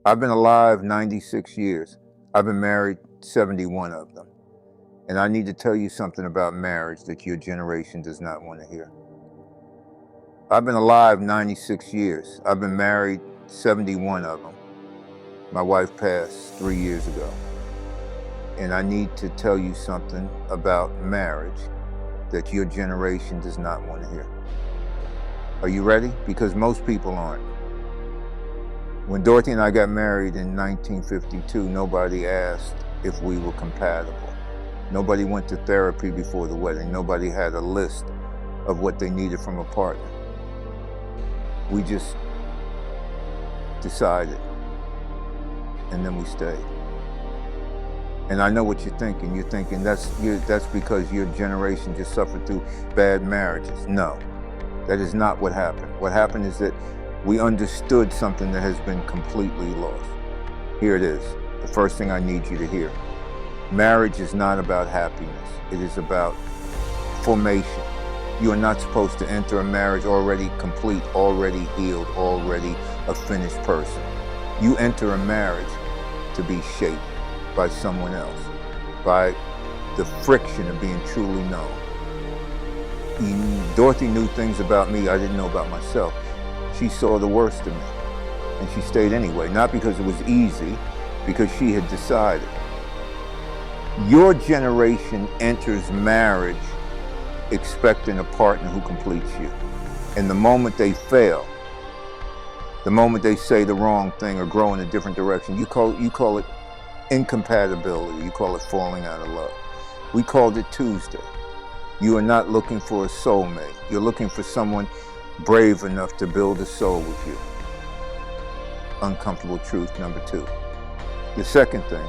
I've been alive 96 years. I've been married 71 of them. And I need to tell you something about marriage that your generation does not want to hear. I've been alive 96 years. I've been married 71 of them. My wife passed 3 years ago. And I need to tell you something about marriage that your generation does not want to hear. Are you ready? Because most people aren't. When Dorothy and I got married in 1952, nobody asked if we were compatible. Nobody went to therapy before the wedding. Nobody had a list of what they needed from a partner. We just decided, and then we stayed. And I know what you're thinking. You're thinking that's because your generation just suffered through bad marriages. No, that is not what happened. What happened is that we understood something that has been completely lost. Here it is, the first thing I need you to hear. Marriage is not about happiness. It is about formation. You are not supposed to enter a marriage already complete, already healed, already a finished person. You enter a marriage to be shaped by someone else, by the friction of being truly known. Dorothy knew things about me I didn't know about myself. She saw the worst of me, and she stayed anyway, not because it was easy, because she had decided. Your generation enters marriage expecting a partner who completes you. And the moment they fail, the moment they say the wrong thing or grow in a different direction, you call it incompatibility, you call it falling out of love. We called it Tuesday. You are not looking for a soulmate. You're looking for someone brave enough to build a soul with you. Uncomfortable truth number 2. The second thing,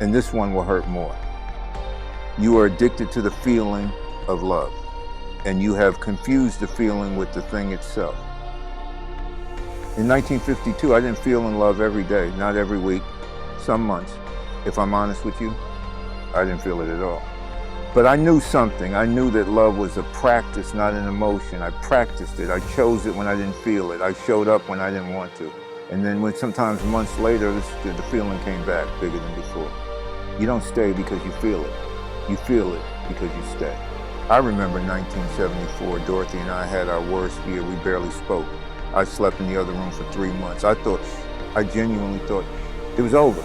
and this one will hurt more. You are addicted to the feeling of love, and you have confused the feeling with the thing itself. In 1952, I didn't feel in love every day, not every week, some months. If I'm honest with you, I didn't feel it at all. But I knew something. I knew that love was a practice, not an emotion. I practiced it. I chose it when I didn't feel it. I showed up when I didn't want to. And then when sometimes months later, the feeling came back bigger than before. You don't stay because you feel it. You feel it because you stay. I remember 1974, Dorothy and I had our worst year. We barely spoke. I slept in the other room for 3 months. I genuinely thought it was over.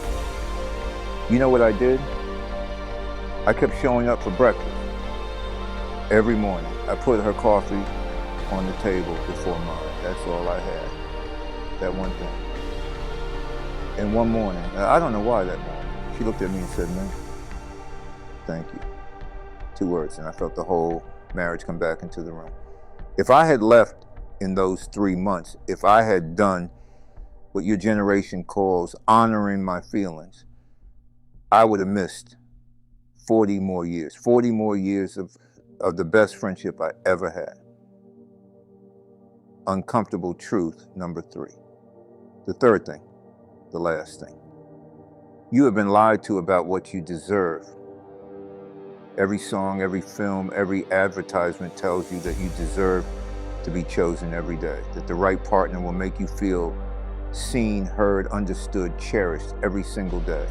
You know what I did? I kept showing up for breakfast every morning. I put her coffee on the table before mine. That's all I had. That one thing. And one morning, I don't know why that morning, she looked at me and said, "Man, thank you." 2 words, and I felt the whole marriage come back into the room. If I had left in those 3 months, if I had done what your generation calls honoring my feelings, I would have missed 40 more years of the best friendship I ever had. Uncomfortable truth number 3. The third thing, the last thing. You have been lied to about what you deserve. Every song, every film, every advertisement tells you that you deserve to be chosen every day, that the right partner will make you feel seen, heard, understood, cherished every single day.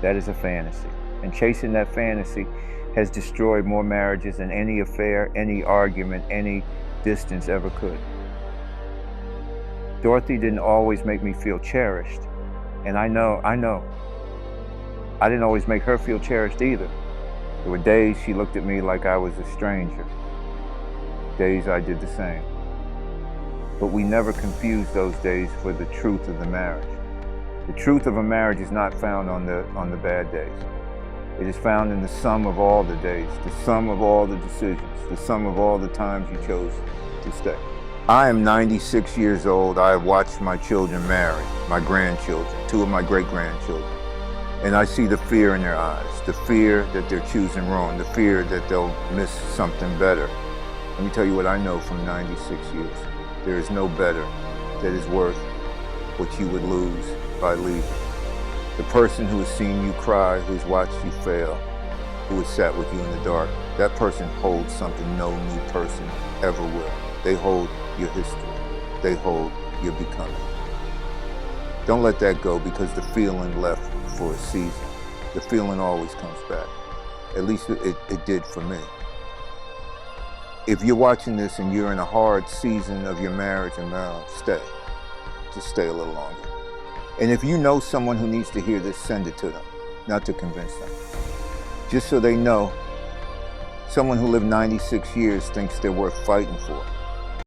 That is a fantasy. And chasing that fantasy has destroyed more marriages than any affair, any argument, any distance ever could. Dorothy didn't always make me feel cherished. And I know. I didn't always make her feel cherished either. There were days she looked at me like I was a stranger. Days I did the same. But we never confused those days for the truth of the marriage. The truth of a marriage is not found on the bad days. It is found in the sum of all the days, the sum of all the decisions, the sum of all the times you chose to stay. I am 96 years old. I have watched my children marry, my grandchildren, 2 of my great-grandchildren. And I see the fear in their eyes, the fear that they're choosing wrong, the fear that they'll miss something better. Let me tell you what I know from 96 years. There is no better that is worth what you would lose by leaving. The person who has seen you cry, who's watched you fail, who has sat with you in the dark, that person holds something no new person ever will. They hold your history. They hold your becoming. Don't let that go because the feeling left for a season. The feeling always comes back. At least it did for me. If you're watching this and you're in a hard season of your marriage and marriage, stay. Just stay a little longer. And if you know someone who needs to hear this, send it to them, not to convince them. Just so they know, someone who lived 96 years thinks they're worth fighting for.